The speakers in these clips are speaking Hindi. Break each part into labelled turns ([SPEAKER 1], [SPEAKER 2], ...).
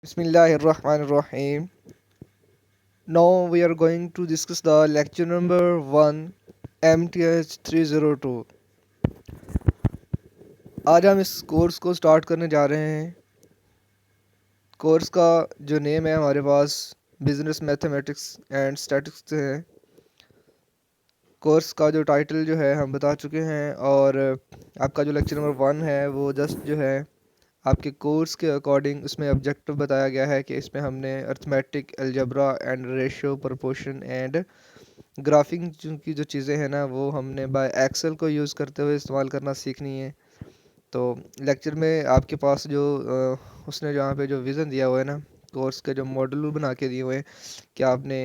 [SPEAKER 1] Bismillahirrahmanirrahim. Now we are going to discuss the lecture number 1 MTH 302. आज हम इस कोर्स को स्टार्ट करने जा रहे हैं। कोर्स का जो नेम है हमारे पास बिजनेस मैथमेटिक्स एंड स्टैटिस्टिक्स है। कोर्स का जो टाइटल जो है हम बता चुके हैं और आपका जो लेक्चर नंबर 1 है वो जस्ट जो है आपके कोर्स के अकॉर्डिंग इसमें ऑब्जेक्टिव बताया गया है कि इसमें हमने arithmetic algebra and ratio proportion and graphic की जो चीज़ें हैं ना वो हमने बाय एक्सेल को यूज़ करते हुए इस्तेमाल करना सीखनी है। तो लेक्चर में आपके पास जो उसने जहाँ पे जो विज़न दिया हुआ है ना कोर्स के जो मॉडल बना के दिए हुए हैं कि आपने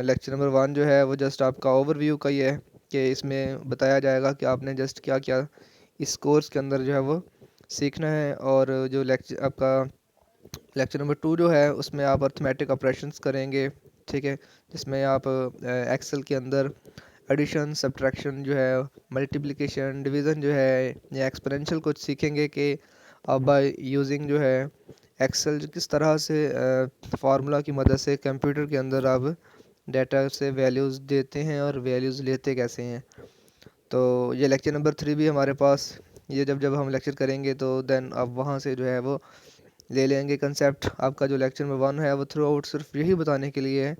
[SPEAKER 1] लेक्चर नंबर 1 जो है वो जस्ट आपका ओवरव्यू का ही है कि इसमें बताया जाएगा कि आपने जस्ट क्या क्या इस कोर्स के अंदर जो है वो सीखना है। और जो लेक्चर आपका लेक्चर नंबर 2 जो है उसमें आप अर्थमेटिक ऑपरेशंस करेंगे, ठीक है, जिसमें आप एक्सेल के अंदर एडिशन सब्ट्रैक्शन जो है मल्टीप्लिकेशन डिवीज़न जो है या एक्सपोनेंशियल कुछ सीखेंगे कि आप बाय यूजिंग जो है एक्सेल किस तरह से फार्मूला की मदद से कंप्यूटर के अंदर आप डाटा से वैल्यूज़ देते हैं और वैल्यूज़ लेते कैसे हैं। तो ये लेक्चर नंबर 3 भी हमारे पास ये जब जब हम लेक्चर करेंगे तो देन आप वहाँ से जो है वो ले लेंगे कंसेप्ट। आपका जो लेक्चर नंबर 1 है वो थ्रू आउट सिर्फ यही बताने के लिए है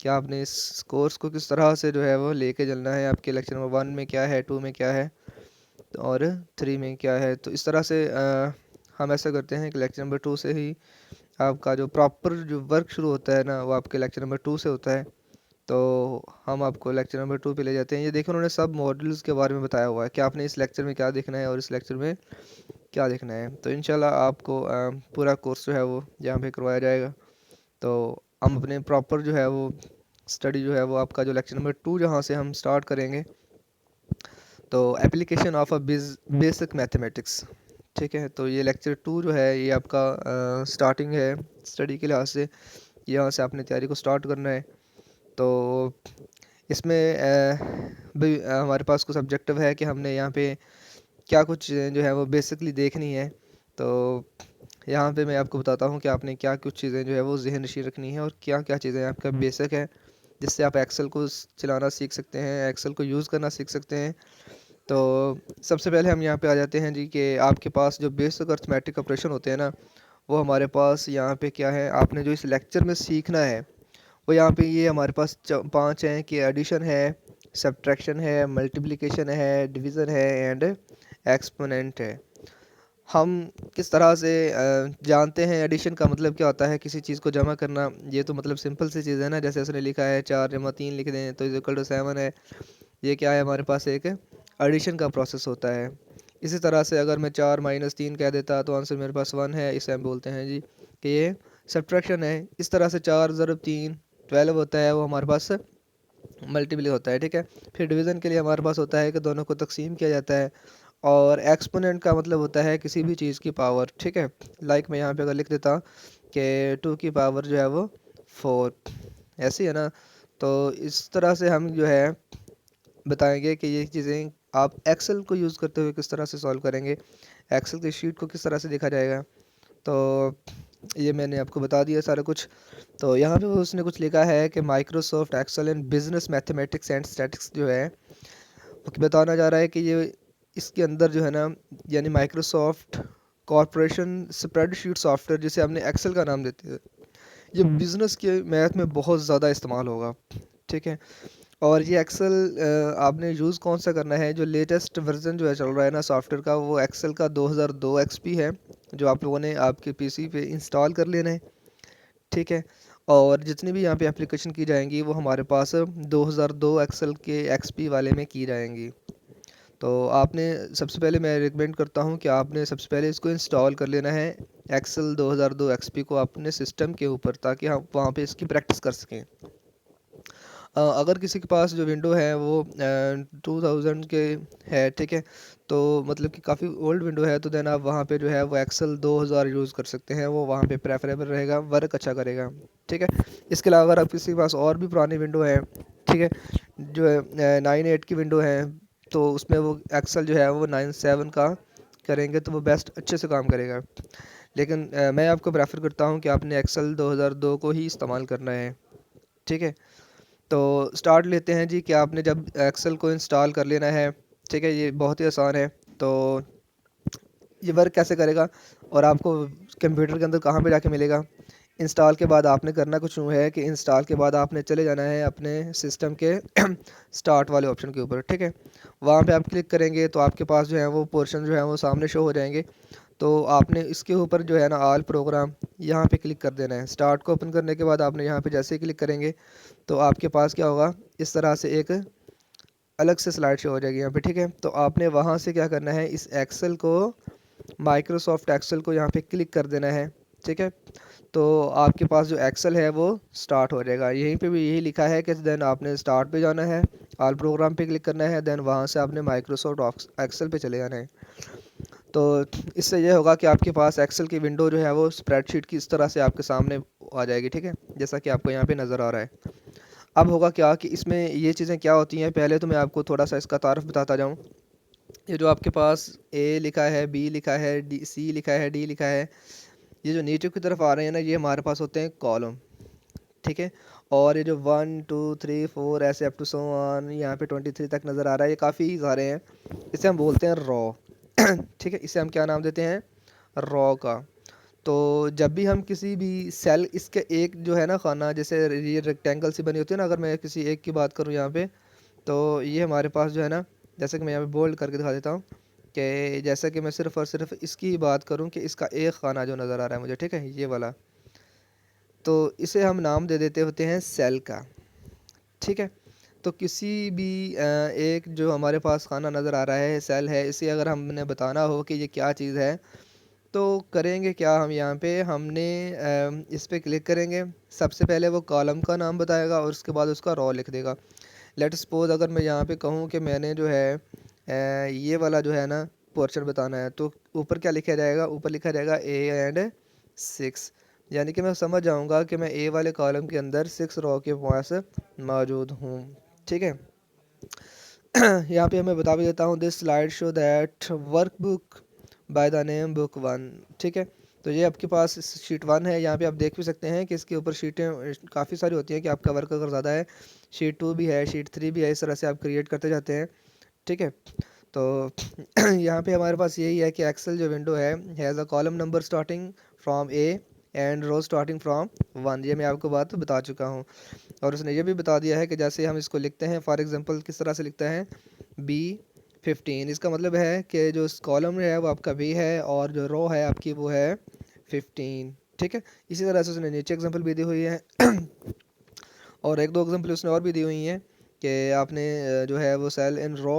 [SPEAKER 1] कि आपने इस कोर्स को किस तरह से जो है वो लेके चलना है। आपके लेक्चर नंबर 1 में क्या है, 2 में क्या है और 3 में क्या है। तो इस तरह से हम ऐसा करते हैं कि लेक्चर नंबर 2 से ही आपका जो प्रॉपर जो वर्क शुरू होता है ना वो आपके लेक्चर नंबर 2 से होता है। तो हम आपको लेक्चर नंबर 2 पे ले जाते हैं। ये देखो उन्होंने सब मॉडल्स के बारे में बताया हुआ है कि आपने इस लेक्चर में क्या देखना है और इस लेक्चर में क्या देखना है। तो इंशाल्लाह आपको पूरा कोर्स जो है वो यहाँ पे करवाया जाएगा। तो हम अपने प्रॉपर जो है वो स्टडी जो है वो आपका जो लेक्चर नंबर 2 जहाँ से हम स्टार्ट करेंगे तो application of a basic mathematics, ठीक है। तो ये लेक्चर 2 जो है ये आपका स्टार्टिंग है स्टडी के लिहाज से, यहाँ से आपने तैयारी को स्टार्ट करना है। तो इसमें भी हमारे पास कुछ ऑब्जेक्टिव है कि हमने यहाँ पे क्या कुछ चीज़ें जो है वो बेसिकली देखनी है। तो यहाँ पे मैं आपको बताता हूँ कि आपने क्या कुछ चीज़ें जो है वो ज़हन नशीं रखनी है और क्या क्या चीज़ें आपका बेसिक है जिससे आप एक्सेल को चलाना सीख सकते हैं, एक्सेल को यूज़ करना सीख सकते हैं। तो सबसे पहले हम यहाँ पे आ जाते हैं जी कि आपके पास जो बेसिक अर्थमेटिक ऑपरेशन होते हैं ना वो हमारे पास यहाँ पे क्या है आपने जो इस लेक्चर में सीखना है वो यहाँ पे ये हमारे पास 5 हैं कि एडिशन है, सब्ट्रैक्शन है, मल्टीप्लिकेशन है, डिवीज़न है एंड एक्सपोनेंट है। हम किस तरह से जानते हैं एडिशन का मतलब क्या होता है, किसी चीज़ को जमा करना। ये तो मतलब सिंपल सी चीज़ है ना, जैसे उसने लिखा है 4 जमा 3 लिख दें तो इक्वल टू 7 है। ये क्या है हमारे पास एक एडिशन का प्रोसेस होता है। इसी तरह से अगर मैं 4 माइनस 3 कह देता तो आंसर मेरे पास 1 है, इसे हम बोलते हैं जी कि ये सब्ट्रैक्शन है। इस तरह से 4 ज़रब 3 12 होता है, वो हमारे पास मल्टीप्लाई होता है, ठीक है। फिर डिवीज़न के लिए हमारे पास होता है कि दोनों को तकसीम किया जाता है। और एक्सपोनेंट का मतलब होता है किसी भी चीज़ की पावर, ठीक है। लाइक मैं यहाँ पे अगर लिख देता कि 2 की पावर जो है वो 4, ऐसी है ना। तो इस तरह से हम जो है बताएंगे कि ये चीज़ें आप एक्सेल को यूज़ करते हुए किस तरह से सॉल्व करेंगे, एक्सेल की शीट को किस तरह से देखा जाएगा। तो ये मैंने आपको बता दिया सारा कुछ। तो यहाँ पे वो उसने कुछ लिखा है कि Microsoft Excel and business mathematics and statics जो है वो बताना जा रहा है कि ये इसके अंदर जो है ना यानी माइक्रोसॉफ्ट कॉरपोरेशन स्प्रेडशीट सॉफ्टवेयर जिसे हमने एक्सेल का नाम देते हैं, ये बिज़नेस के मैथ में बहुत ज़्यादा इस्तेमाल होगा, ठीक है। और ये एक्सेल आपने यूज़ कौन सा करना है, जो लेटेस्ट वर्जन जो है चल रहा है ना सॉफ्टवेयर का वो एक्सेल का 2002 एक्सपी है, जो आप लोगों ने आपके पीसी पे इंस्टॉल कर लेना है, ठीक है। और जितनी भी यहाँ पे एप्लीकेशन की जाएंगी वो हमारे पास 2002 एक्सेल के एक्सपी वाले में की जाएंगी। तो आपने सबसे पहले मैं रिकमेंड करता हूँ कि आपने सबसे पहले इसको इंस्टॉल कर लेना है एक्सेल 2002 एक्सपी को अपने सिस्टम के ऊपर, ताकि हम वहाँ पे इसकी प्रैक्टिस कर सकें। अगर किसी के पास जो विंडो है वो 2000 के है, ठीक है, तो मतलब कि काफ़ी ओल्ड विंडो है, तो देन आप वहाँ पे जो है वो एक्सेल 2000 यूज़ कर सकते हैं, वो वहाँ पे प्रेफरेबल रहेगा, वर्क अच्छा करेगा, ठीक है। इसके अलावा अगर आप किसी के पास और भी पुरानी विंडो है, ठीक है, जो है 9/8 की विंडो है, तो उसमें वो एक्सेल जो है वो 9/7 का करेंगे तो वो बेस्ट अच्छे से काम करेगा। लेकिन मैं आपको प्रेफर करता हूँ कि आपने एक्सेल 2002 को ही इस्तेमाल करना है। ठीक है, तो स्टार्ट लेते हैं जी कि आपने जब एक्सेल को इंस्टॉल कर लेना है। ठीक है, ये बहुत ही आसान है। तो ये वर्क कैसे करेगा और आपको कंप्यूटर के अंदर कहाँ पे जाके मिलेगा? इंस्टॉल के बाद आपने करना कुछ यूँ है कि इंस्टॉल के बाद आपने चले जाना है अपने सिस्टम के स्टार्ट वाले ऑप्शन के ऊपर। ठीक है, वहाँ पे आप क्लिक करेंगे तो आपके पास जो है वो पोर्शन जो है वो सामने शो हो जाएंगे। तो आपने इसके ऊपर जो है ना ऑल प्रोग्राम यहाँ पे क्लिक कर देना है। स्टार्ट को ओपन करने के बाद आपने यहाँ पे जैसे ही क्लिक करेंगे तो आपके पास क्या होगा, इस तरह से एक अलग से स्लाइड शो हो जाएगी यहाँ पे। ठीक है, तो आपने वहाँ से क्या करना है, इस एक्सेल को, माइक्रोसॉफ्ट एक्सेल को यहाँ पे क्लिक कर देना है। ठीक है, तो आपके पास जो एक्सेल है वो स्टार्ट हो जाएगा। यहीं पे भी यही लिखा है कि देन आपने स्टार्ट पे जाना है, ऑल प्रोग्राम पे क्लिक करना है, देन वहाँ से आपने माइक्रोसॉफ्ट एक्सेल पे चले जाना है। तो इससे ये होगा कि आपके पास एक्सेल की विंडो जो है वो स्प्रेडशीट की इस तरह से आपके सामने आ जाएगी। ठीक है, जैसा कि आपको यहाँ पे नज़र आ रहा है। अब होगा क्या कि इसमें ये चीज़ें क्या होती हैं, पहले तो मैं आपको थोड़ा सा इसका तारफ़ बताता जाऊँ। ये जो आपके पास ए लिखा है, बी लिखा है, डी सी लिखा है, डी लिखा है, ये जो नीचे की तरफ आ रहे हैं ना, ये हमारे पास होते हैं कॉलम। ठीक है, और ये जो 1 2 3 4 ऐसे अप टू सो ऑन यहाँ पे 23 तक नज़र आ रहा है, ये काफ़ी सारे हैं। इसे हम बोलते हैं रॉ। ठीक है, इसे हम क्या नाम देते हैं, रॉ का। तो जब भी हम किसी भी सेल, इसके एक जो है ना खाना, जैसे ये रेक्टेंगल सी बनी होती है ना, अगर मैं किसी एक की बात करूँ यहाँ पे, तो ये हमारे पास जो है ना, जैसे कि मैं यहाँ पे बोल्ड करके दिखा देता हूँ कि जैसे कि मैं सिर्फ़ और सिर्फ इसकी बात करूँ कि इसका एक खाना जो नज़र आ रहा है मुझे, ठीक है, ये वाला, तो इसे हम नाम दे देते होते हैं सेल का। ठीक है, तो किसी भी एक जो हमारे पास खाना नज़र आ रहा है, सेल है, इसे अगर हमने बताना हो कि ये क्या चीज़ है, तो करेंगे क्या, हम यहाँ पे हमने इस पे क्लिक करेंगे। सबसे पहले वो कॉलम का नाम बताएगा और उसके बाद उसका रॉ लिख देगा। लेट सपोज अगर मैं यहाँ पे कहूँ कि मैंने जो है ये वाला जो है ना पोर्शन बताना है, तो ऊपर क्या लिखा जाएगा, ऊपर लिखा जाएगा A&6, यानी कि मैं समझ जाऊँगा कि मैं ए वाले कॉलम के अंदर 6 रॉ के पास मौजूद हूँ। ठीक है, यहाँ पे मैं बता भी देता हूँ, this slide show that workbook by the name book 1। ठीक है, तो ये आपके पास शीट 1 है। यहाँ पे आप देख भी सकते हैं कि इसके ऊपर शीटें काफ़ी सारी होती हैं कि आपका वर्क अगर ज़्यादा है, शीट 2 भी है, शीट 3 भी है, इस तरह से आप क्रिएट करते जाते हैं। ठीक है, तो यहाँ पे हमारे पास यही है कि एक्सेल जो विंडो है, has a column number starting from A and row starting from 1। ये मैं आपको बात बता चुका हूँ। और उसने ये भी बता दिया है कि जैसे हम इसको लिखते हैं, फॉर एग्जांपल किस तरह से लिखता है, B15, इसका मतलब है कि जो कॉलम है वो आपका B है और जो रो है आपकी वो है 15। ठीक है, इसी तरह से उसने नीचे एग्जांपल भी दी हुई है और एक दो एग्जांपल उसने और भी दी हुई हैं कि आपने जो है वो cell in row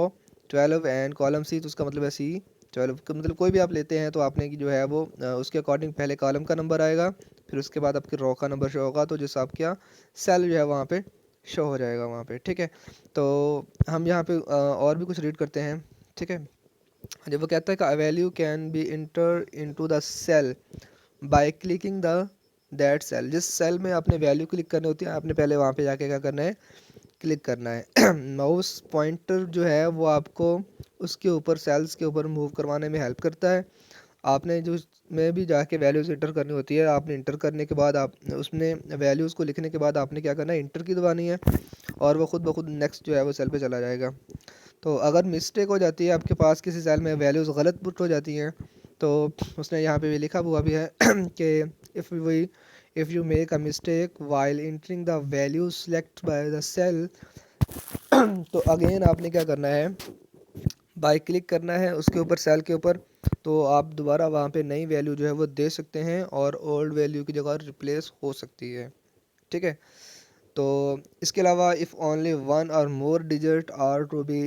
[SPEAKER 1] 12 and column C, तो उसका मतलब है C12 का मतलब कोई भी आप लेते हैं तो आपने की जो है वो उसके अकॉर्डिंग पहले कॉलम का नंबर आएगा, फिर उसके बाद आपके रो का नंबर शो होगा, तो जिस आपका सेल जो है वहाँ पे शो हो जाएगा वहाँ पे। ठीक है, तो हम यहाँ पे और भी कुछ रीड करते हैं। ठीक है, जब वो कहता है कि value can be enter into the cell by clicking the that cell, जिस सेल में आपने वैल्यू क्लिक करनी होती है आपने पहले वहाँ पे जाके क्या करना है, क्लिक करना है। माउस पॉइंटर जो है वो आपको उसके ऊपर सेल्स के ऊपर मूव करवाने में हेल्प करता है। आपने जो में भी जाके वैल्यूज़ इंटर करनी होती है, आपने इंटर करने के बाद आप उसमें वैल्यूज़ को लिखने के बाद आपने क्या करना है, इंटर की दबानी है और वो खुद ब खुद नेक्स्ट जो है वो सेल पे चला जाएगा। तो अगर मिस्टेक हो जाती है आपके पास, किसी सेल में वैल्यूज़ गलत पुट हो जाती हैं, तो उसने यहाँ पे भी लिखा हुआ भी है कि if you make a mistake while entering the value select by the cell, तो अगेन आपने क्या करना है, बाय क्लिक करना है उसके ऊपर, सेल के ऊपर, तो आप दोबारा वहाँ पे नई वैल्यू जो है वो दे सकते हैं और ओल्ड वैल्यू की जगह रिप्लेस हो सकती है। ठीक है, तो इसके अलावा if only one or more digit are to be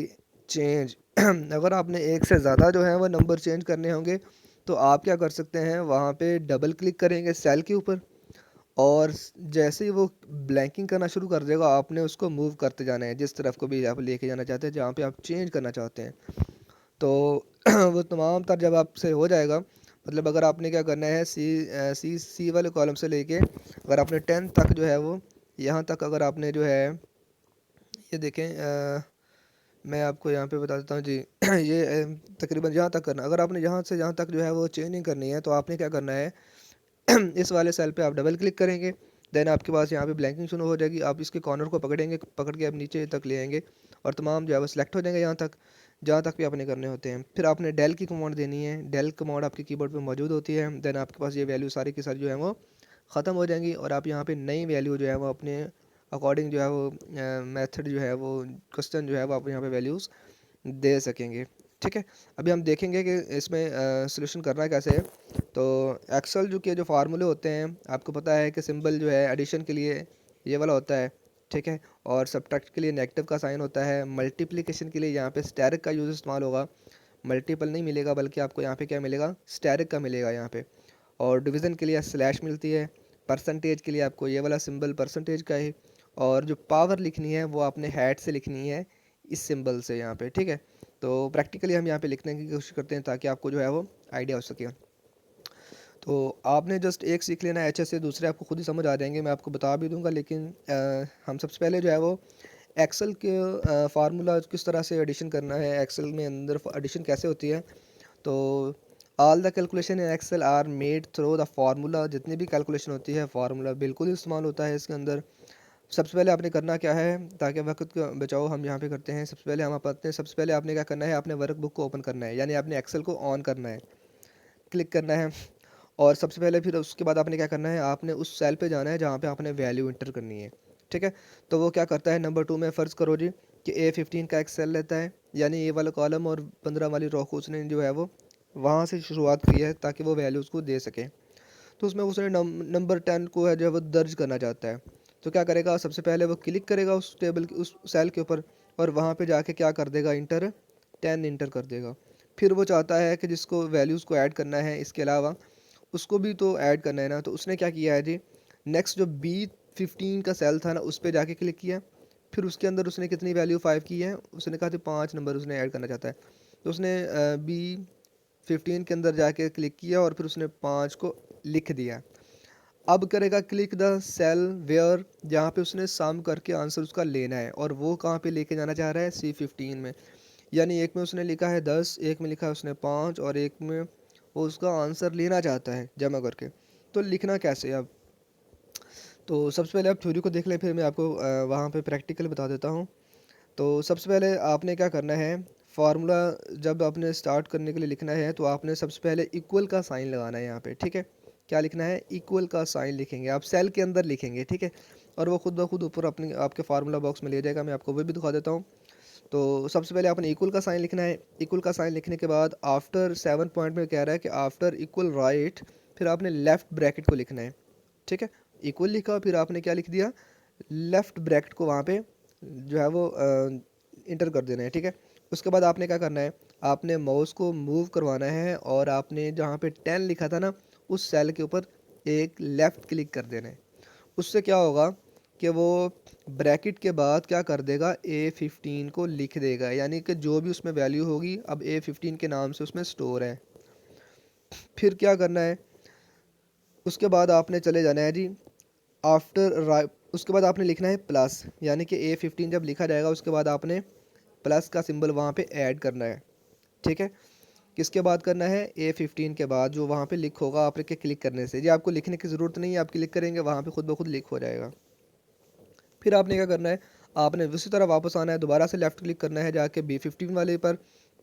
[SPEAKER 1] change, अगर आपने एक से ज़्यादा जो है वो नंबर चेंज करने होंगे, तो आप क्या कर सकते हैं, वहाँ पे डबल क्लिक करेंगे सेल के ऊपर और जैसे ही वो ब्लैंकिंग करना शुरू कर देगा, आपने उसको मूव करते जाना है जिस तरफ को भी आप लेके जाना चाहते हैं, जहाँ पे आप चेंज करना चाहते हैं। तो वो तमाम तर जब आपसे हो जाएगा, मतलब अगर आपने क्या करना है, सी वाले कॉलम से लेके अगर आपने 10 तक जो है वो यहाँ तक अगर आपने जो है, ये देखें मैं आपको यहाँ पे बता देता हूँ जी। ये तकरीबन यहाँ तक करना, अगर आपने यहाँ से यहाँ तक जो है वो चेंजिंग करनी है तो आपने क्या करना है, इस वाले सेल पे आप डबल क्लिक करेंगे। देन आपके पास यहाँ पे ब्लैंकिंग शुरू हो जाएगी, आप इसके कॉर्नर को पकड़ेंगे, पकड़ के आप नीचे तक ले आएंगे और तमाम जो है वो सिलेक्ट हो जाएंगे यहाँ तक, जहाँ तक भी आपने करने होते हैं। फिर आपने डेल की कमांड देनी है, डेल कमांड आपके कीबोर्ड पे मौजूद होती है। देन आपके पास ये वैल्यू सारी की सारी जो है वो ख़त्म हो जाएंगी और आप यहाँ पे नई वैल्यू जो है वो अपने अकॉर्डिंग जो है वो मेथड जो है वो क्वेश्चन जो है वो आप यहाँ पे वैल्यूज़ दे सकेंगे। ठीक है, अभी हम देखेंगे कि इसमें सोल्यूशन करना कैसे है। तो एक्सेल जो के जो फार्मूले होते हैं, आपको पता है कि सिंबल जो है एडिशन के लिए ये वाला होता है। ठीक है, और सब्ट्रैक्ट के लिए नेगेटिव का साइन होता है। मल्टीप्लिकेशन के लिए यहाँ पे स्टेरिक का यूज़ इस्तेमाल होगा, मल्टीपल नहीं मिलेगा बल्कि आपको यहाँ पे क्या मिलेगा, स्टेरिक का मिलेगा यहाँ पे। और डिवीज़न के लिए स्लैश मिलती है। परसेंटेज के लिए आपको ये वाला सिंबल परसेंटेज का है। और जो पावर लिखनी है वो आपने हैट से लिखनी है, इस सिंबल से यहाँ पे। ठीक है, तो प्रैक्टिकली हम यहाँ पे लिखने की कोशिश करते हैं ताकि आपको जो है वो आइडिया हो सके। तो आपने जस्ट एक सीख लेना है एच से, दूसरे आपको खुद ही समझ आ जाएंगे, मैं आपको बता भी दूंगा। लेकिन हम सबसे पहले जो है वो एक्सेल के फार्मूला किस तरह से एडिशन करना है, एक्सेल में अंदर एडिशन कैसे होती है। तो all the calculation in Excel are made through the formula, जितनी भी कैलकुलेशन होती है फार्मूला बिल्कुल इस्तेमाल होता है इसके अंदर। सबसे पहले आपने करना क्या है, ताकि वक्त का बचाओ हम यहाँ पे करते हैं। सबसे पहले हम बताते हैं, सबसे पहले आपने क्या करना है, आपने वर्क बुक को ओपन करना है, यानी आपने एक्सेल को ऑन करना है, क्लिक करना है। और सबसे पहले फिर उसके बाद आपने क्या करना है, आपने उस सेल पे जाना है जहाँ पे आपने वैल्यू इंटर करनी है। ठीक है, तो वो क्या करता है, नंबर 2 में फ़र्ज़ करो जी कि A15 का एक सेल लेता है, यानी ये वाला कॉलम और 15 वाली रो को उसने जो है वो वहाँ से शुरुआत की है ताकि वो वैल्यूज़ को दे सके। तो उसमें उसने नंबर 10 को है जो है वो दर्ज करना चाहता है। तो क्या करेगा, सबसे पहले वो क्लिक करेगा उस टेबल उस सेल के ऊपर और वहाँ पे जाके क्या कर देगा, इंटर 10 इंटर कर देगा। फिर वो चाहता है कि जिसको वैल्यूज़ को ऐड करना है इसके अलावा उसको भी तो ऐड करना है ना, तो उसने क्या किया है जी, नेक्स्ट जो B15 का सेल था ना उस पर जाके क्लिक किया। फिर उसके अंदर उसने कितनी वैल्यू 5 की है, उसने कहा था 5 नंबर उसने ऐड करना चाहता है। तो उसने B15 के अंदर जाके क्लिक किया और फिर उसने 5 को लिख दिया। अब करेगा क्लिक द सेल वेयर, जहाँ पे उसने सम करके आंसर उसका लेना है, और वो कहाँ पे लेके जाना चाह रहा है, C15 में। यानी एक में उसने लिखा है 10, एक में लिखा है उसने 5, और एक में वो उसका आंसर लेना चाहता है जमा करके। तो लिखना कैसे अब, तो सबसे पहले आप थ्योरी को देख लें, फिर मैं आपको वहाँ पे प्रैक्टिकल बता देता हूँ। तो सबसे पहले आपने क्या करना है, फार्मूला जब आपने स्टार्ट करने के लिए लिखना है तो आपने सबसे पहले इक्वल का साइन लगाना है यहाँ पे। ठीक है, क्या लिखना है, इक्वल का साइन लिखेंगे, आप सेल के अंदर लिखेंगे। ठीक है, और वो खुद ब खुद ऊपर अपने आपके फार्मूला बॉक्स में ले जाएगा, मैं आपको वो भी दिखा देता हूँ। तो सबसे पहले आपने इक्वल का साइन लिखना है। इक्वल का साइन लिखने के बाद आफ्टर 7 पॉइंट में कह रहा है कि आफ्टर इक्वल राइट, फिर आपने लेफ़्ट ब्रैकेट को लिखना है। ठीक है, इक्वल लिखा, फिर आपने क्या लिख दिया, लेफ़्ट ब्रैकेट को वहाँ पे जो है वो इंटर कर देना है। ठीक है, उसके बाद आपने क्या करना है, आपने माउस को मूव करवाना है और आपने जहाँ पे 10 लिखा था ना उस सेल के ऊपर एक लेफ़्ट क्लिक कर देना है। उससे क्या होगा कि वो ब्रैकेट के बाद क्या कर देगा, A15 को लिख देगा, यानी कि जो भी उसमें वैल्यू होगी अब A15 के नाम से उसमें स्टोर है। फिर क्या करना है, उसके बाद आपने चले जाना है जी आफ्टर, उसके बाद आपने लिखना है प्लस, यानी कि A15 जब लिखा जाएगा उसके बाद आपने प्लस का सिंबल वहाँ पे ऐड करना है। ठीक है, किसके बाद करना है, A15 के बाद जो वहाँ पे लिख होगा आपके क्लिक करने से, जी आपको लिखने की ज़रूरत नहीं है, आप क्लिक करेंगे वहाँ पे खुद ब खुद लिख हो जाएगा। फिर आपने क्या करना है, आपने उसी तरह वापस आना है, दोबारा से लेफ़्ट क्लिक करना है जाके B15 वाले पर,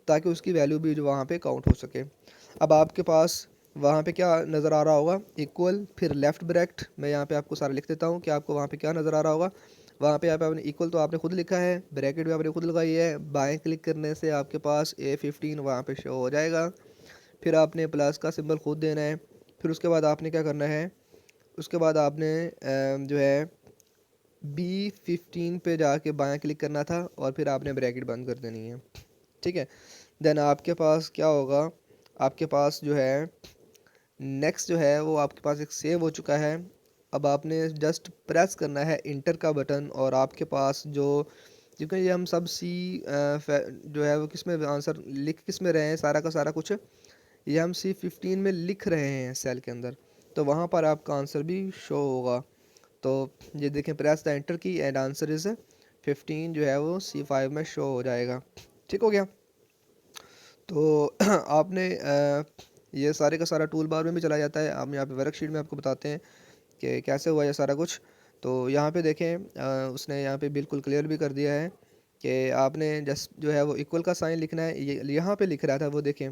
[SPEAKER 1] ताकि उसकी वैल्यू भी जो वहाँ पे काउंट हो सके। अब आपके पास वहाँ पे क्या नज़र आ रहा होगा, इक्वल, फिर लेफ़्ट ब्रैकेट, मैं यहाँ पे आपको सारा लिख देता हूँ कि आपको वहाँ पे क्या नज़र आ रहा होगा। वहाँ पे आपने इक्वल तो आपने खुद लिखा है, ब्रैकेट भी आपने खुद लगाई है, बाएँ क्लिक करने से आपके पास A15 वहाँ पे शो हो जाएगा। फिर आपने प्लस का सिंबल खुद देना है। फिर उसके बाद आपने क्या करना है, उसके बाद आपने जो है B15 पे जाके बायां क्लिक करना था और फिर आपने ब्रैकेट बंद कर देनी है। ठीक है, देन आपके पास क्या होगा, आपके पास जो है नेक्स्ट जो है वो आपके पास एक सेव हो चुका है। अब आपने जस्ट प्रेस करना है इंटर का बटन, और आपके पास जो, क्योंकि ये हम सब जो है वो किस में आंसर लिख किस में रहे हैं, सारा का सारा कुछ ये हम C15 में लिख रहे हैं सेल के अंदर, तो वहाँ पर आपका आंसर भी शो होगा। तो ये देखें, प्रेस द एंटर की एंड आंसर इज़ 15 जो है वो C5 में शो हो जाएगा। ठीक हो गया। तो आपने ये सारे का सारा टूल बार में भी चला जाता है। हम यहाँ पे वर्कशीट में आपको बताते हैं कि कैसे हुआ ये सारा कुछ। तो यहाँ पे देखें, उसने यहाँ पे बिल्कुल क्लियर भी कर दिया है कि आपने जस्ट जो है वो इक्वल का साइन लिखना है। ये यहाँ पे लिख रहा था वो, देखें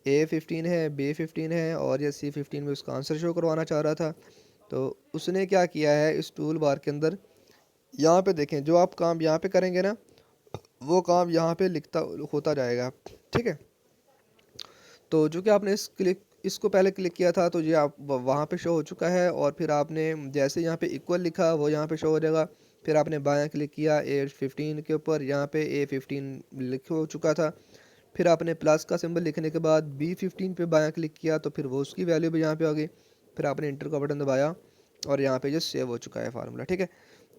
[SPEAKER 1] A15 है, B15 है और ये C15 में उसका आंसर शो करवाना चाह रहा था। तो उसने क्या किया है इस टूल बार के अंदर, यहाँ पे देखें जो आप काम यहाँ पे करेंगे ना, वो काम यहाँ पे लिखता होता जाएगा। ठीक है। तो जो कि आपने इसको पहले क्लिक किया था तो ये आप वहाँ पे शो हो चुका है, और फिर आपने जैसे यहाँ पे इक्वल लिखा वो यहाँ पे शो हो जाएगा। फिर आपने बायां क्लिक किया A15 के ऊपर, यहाँ पे A15 लिख हो चुका था। फिर आपने प्लस का सिंबल लिखने के बाद B15 पे बायां क्लिक किया तो फिर वो उसकी वैल्यू भी यहाँ पे आ गई। फिर आपने इंटर का बटन दबाया और यहाँ पे जो सेव हो चुका है फार्मूला। ठीक है।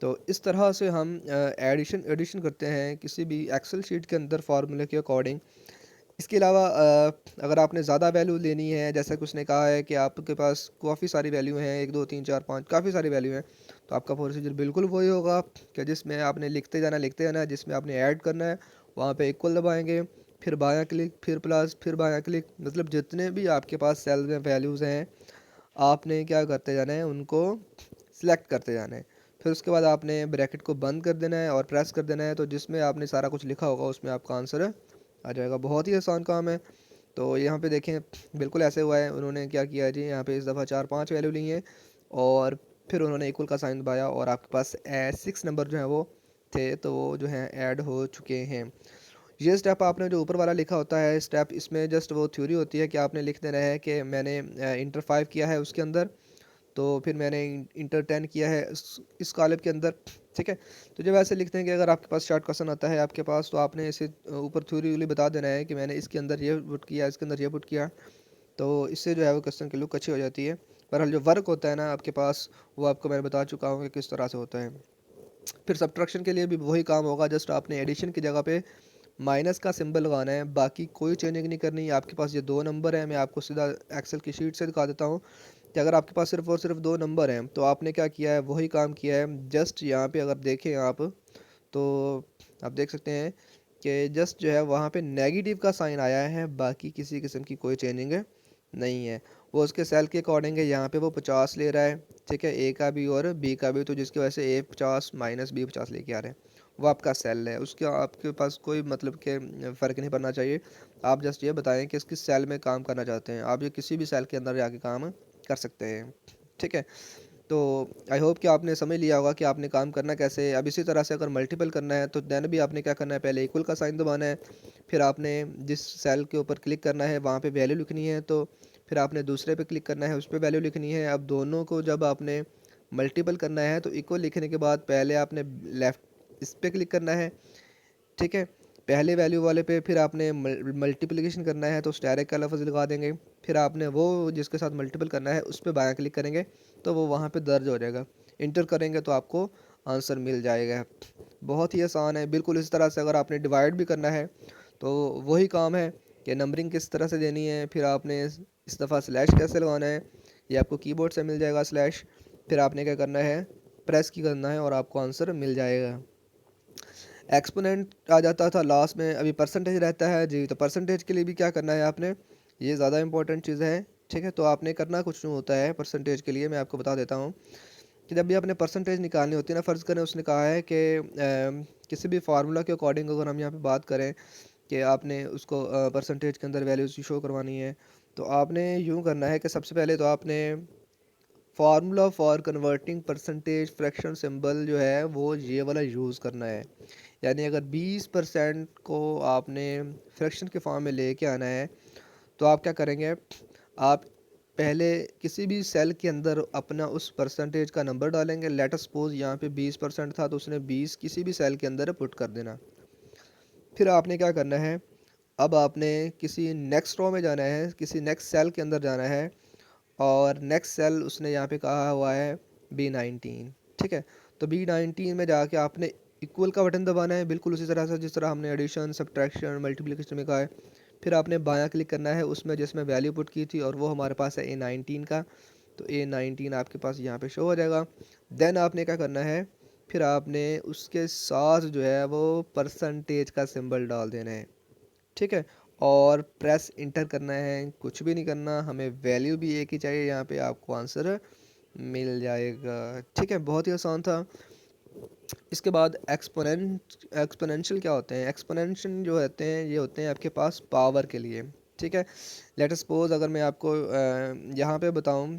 [SPEAKER 1] तो इस तरह से हम एडिशन करते हैं किसी भी एक्सेल शीट के अंदर फार्मूले के अकॉर्डिंग। इसके अलावा अगर आपने ज़्यादा वैल्यू लेनी है, जैसा कि उसने कहा है कि आपके पास काफ़ी सारी वैल्यू हैं, 1 2 3 4 5 काफ़ी सारी वैल्यू हैं, तो आपका प्रोसीजर बिल्कुल वही होगा कि जिसमें आपने लिखते जाना है, जिसमें आपने ऐड करना है वहाँ पे इक्वल दबाएंगे, फिर बायां क्लिक, फिर प्लस, फिर बायां क्लिक, मतलब जितने भी आपके पास सेल में वैल्यूज़ हैं आपने क्या करते जाना है, उनको सिलेक्ट करते जाना है। फिर उसके बाद आपने ब्रैकेट को बंद कर देना है और प्रेस कर देना है, तो जिसमें आपने सारा कुछ लिखा होगा उसमें आपका आंसर आ जाएगा। बहुत ही आसान काम है। तो यहाँ पे देखें बिल्कुल ऐसे हुआ है। उन्होंने क्या किया जी, यहाँ पे इस दफ़ा 4 5 वैल्यू ली है और फिर उन्होंने इक्वल का साइन दबाया और आपके पास 6 नंबर जो है वो थे, तो वो जो है ऐड हो चुके हैं। ये स्टेप आपने जो ऊपर वाला लिखा होता है स्टेप, इसमें जस्ट वो थ्योरी होती है कि आपने लिख देना है कि मैंने इंटर 5 किया है उसके अंदर, तो फिर मैंने इंटर 10 किया है इस कॉलम के अंदर। ठीक है। तो जब ऐसे लिखते हैं कि अगर आपके पास शॉर्ट क्वेश्चन आता है आपके पास, तो आपने इसे ऊपर थ्योरी वाली बता देना है कि मैंने इसके अंदर ये पुट किया, इसके अंदर ये पुट किया, तो इससे जो है वो क्वेश्चन की लुक अच्छी हो जाती है। बहरहाल जो वर्क होता है ना आपके पास, वो आपको मैंने बता चुका हूँ कि किस तरह से होता है। फिर सब्ट्रैक्शन के लिए भी वही काम होगा, जस्ट आपने एडिशन की जगह पे माइनस का सिंबल लगाना है, बाकी कोई चेंजिंग नहीं करनी। आपके पास ये 2 नंबर है, मैं आपको सीधा एक्सेल की शीट से दिखा देता हूँ कि अगर आपके पास सिर्फ और सिर्फ 2 नंबर हैं तो आपने क्या किया है, वही काम किया है। जस्ट यहाँ पे अगर देखें आप, तो आप देख सकते हैं कि जस्ट जो है वहाँ पे नेगेटिव का साइन आया है, बाकी किसी किस्म की कोई चेंजिंग नहीं है। वो उसके सेल के अकॉर्डिंग है, यहाँ पे वो 50 ले रहा है। ठीक है, ए का भी और बी का भी, तो जिसकी वजह से A50 माइनस B50 लेके आ रहे हैं, वो आपका सेल है। उसके आपके पास कोई मतलब के फ़र्क नहीं पड़ना चाहिए। आप जस्ट ये बताएं कि किस सेल में काम करना चाहते हैं, आप ये किसी भी सेल के अंदर जाके काम कर सकते हैं। ठीक है। तो आई होप कि आपने समझ लिया होगा कि आपने काम करना कैसे है। अब इसी तरह से अगर मल्टीपल करना है तो देन भी आपने क्या करना है, पहले इक्वल का साइन दबाना है, फिर आपने जिस सेल के ऊपर क्लिक करना है वहाँ पे वैल्यू लिखनी है, तो फिर आपने दूसरे पे क्लिक करना है, उस पर वैल्यू लिखनी है। अब दोनों को जब आपने मल्टीपल करना है तो इक्वल लिखने के बाद पहले आपने लेफ़्ट इस पर क्लिक करना है। ठीक है, पहले वैल्यू वाले पे फिर आपने मल्टीप्लिकेशन करना है तो स्टैरिक का लफ्ज़ लगा देंगे। फिर आपने वो जिसके साथ मल्टीपल करना है उस पर बायां क्लिक करेंगे तो वो वहाँ पे दर्ज हो जाएगा। इंटर करेंगे तो आपको आंसर मिल जाएगा। बहुत ही आसान है। बिल्कुल इस तरह से अगर आपने डिवाइड भी करना है तो वही काम है कि नंबरिंग किस तरह से देनी है। फिर आपने इस दफ़ा स्लैश कैसे लगाना है, ये आपको कीबोर्ड से मिल जाएगा स्लैश। फिर आपने क्या करना है, प्रेस की करना है और आपको आंसर मिल जाएगा। एक्सपोनेंट आ जाता था लास्ट में, अभी परसेंटेज रहता है जी। तो परसेंटेज के लिए भी क्या करना है आपने, ये ज़्यादा इंपॉर्टेंट चीज़ है। ठीक है, तो आपने करना कुछ नहीं होता है परसेंटेज के लिए, मैं आपको बता देता हूँ कि जब भी आपने परसेंटेज निकालनी होती है ना, फ़र्ज़ करें उसने कहा है कि किसी भी फार्मूला के अकॉर्डिंग अगर हम यहाँ पे बात करें कि आपने उसको परसेंटेज के अंदर वैल्यूज़ शो करवानी है, तो आपने यूँ करना है कि सबसे पहले तो आपने formula for converting percentage fraction symbol जो है वो ये वाला यूज़ करना है। यानी अगर 20% को आपने फ्रैक्शन के फॉर्म में लेके आना है तो आप क्या करेंगे, आप पहले किसी भी सेल के अंदर अपना उस परसेंटेज का नंबर डालेंगे। लेट अस सपोज यहाँ पे 20% था तो उसने 20 किसी भी सेल के अंदर पुट कर देना। फिर आपने क्या करना है, अब आपने किसी नेक्स्ट रो में जाना है, किसी नेक्स्ट सेल के अंदर जाना है और नेक्स्ट सेल उसने यहाँ पे कहा हुआ है B19। ठीक है, तो B19 में जाके आपने इक्वल का बटन दबाना है, बिल्कुल उसी तरह से जिस तरह हमने एडिशन सब्ट्रैक्शन मल्टीप्लिकेशन में कहा है। फिर आपने बायां क्लिक करना है उसमें जिसमें वैल्यू पुट की थी और वो हमारे पास है A19 का, तो A19 आपके पास यहाँ पे शो हो जाएगा। देन आपने क्या करना है, फिर आपने उसके साथ जो है वो परसेंटेज का सिंबल डाल देना है, ठीक है। और प्रेस इंटर करना है, कुछ भी नहीं करना, हमें वैल्यू भी एक ही चाहिए, यहाँ पे आपको आंसर मिल जाएगा, ठीक है। बहुत ही आसान था। इसके बाद एक्सपोनेंशियल क्या होते हैं? एक्सपोनेंशियल जो होते हैं ये होते हैं आपके पास पावर के लिए, ठीक है। लेट सपोज अगर मैं आपको यहाँ पे बताऊँ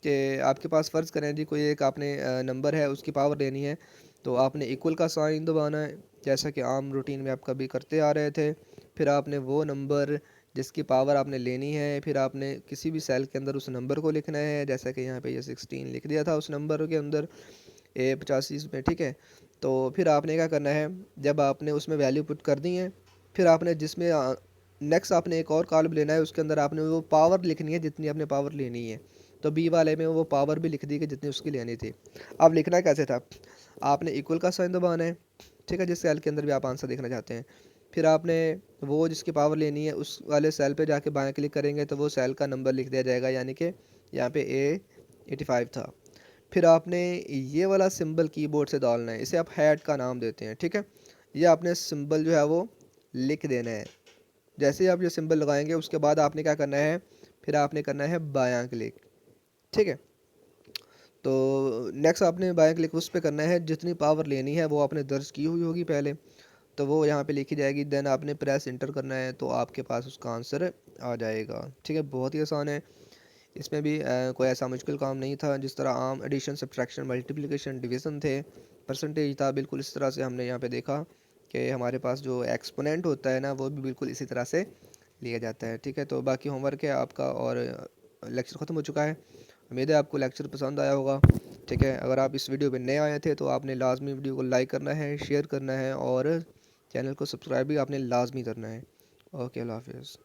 [SPEAKER 1] कि आपके पास फ़र्ज़ करें जी कोई एक आपने नंबर है उसकी पावर लेनी है, तो आपने इक्वल का साइन दबाना है जैसा कि आम रूटीन में आप कभी करते आ रहे थे। फिर आपने वो नंबर जिसकी पावर आपने लेनी है, फिर आपने किसी भी सेल के अंदर उस नंबर को लिखना है, जैसा कि यहाँ पे ये 16 लिख दिया था उस नंबर के अंदर A85 में, ठीक है। तो फिर आपने क्या करना है, जब आपने उसमें वैल्यू पुट कर दी है, फिर आपने जिसमें नेक्स्ट आपने एक और कॉलम लेना है, उसके अंदर आपने वो पावर लिखनी है जितनी आपने पावर लेनी है। तो बी वाले में वो पावर भी लिख दी कि जितनी उसकी लेनी थी। अब लिखना कैसे था, आपने इक्वल का साइन दबाना है, ठीक है, जिस सेल के अंदर भी आप आंसर देखना चाहते हैं। फिर आपने वो जिसकी पावर लेनी है उस वाले सेल पे जाके बाएं क्लिक करेंगे तो वो सेल का नंबर लिख दिया जाएगा, यानी कि यहाँ पे A85 था। फिर आपने ये वाला सिंबल कीबोर्ड से डालना है, इसे आप हेड का नाम देते हैं, ठीक है। ये आपने सिंबल जो है वो लिख देना है। जैसे ही आप ये सिंबल लगाएंगे उसके बाद आपने क्या करना है, फिर आपने करना है बायां क्लिक, ठीक है। तो नेक्स्ट आपने बायां क्लिक उस पर करना है, जितनी पावर लेनी है वो आपने दर्ज की हुई होगी पहले, तो वो यहाँ पे लिखी जाएगी। देन आपने प्रेस इंटर करना है तो आपके पास उसका आंसर आ जाएगा, ठीक है। बहुत ही आसान है। इसमें भी कोई ऐसा मुश्किल काम नहीं था। जिस तरह आम एडिशन, सब्ट्रैक्शन, मल्टीप्लिकेशन, डिवीज़न थे, परसेंटेज था, बिल्कुल इस तरह से हमने यहाँ पे देखा कि हमारे पास जो एक्सपोनेंट होता है ना वो भी बिल्कुल इसी तरह से लिया जाता है, ठीक है। तो बाकी होमवर्क है आपका और लेक्चर ख़त्म हो चुका है। उम्मीद है आपको लेक्चर पसंद आया होगा, ठीक है। अगर आप इस वीडियो पे नए आए थे तो आपने लाजमी वीडियो को लाइक करना है, शेयर करना है और चैनल को सब्सक्राइब भी आपने लाजमी करना है। ओके, अल्लाह हाफिज़।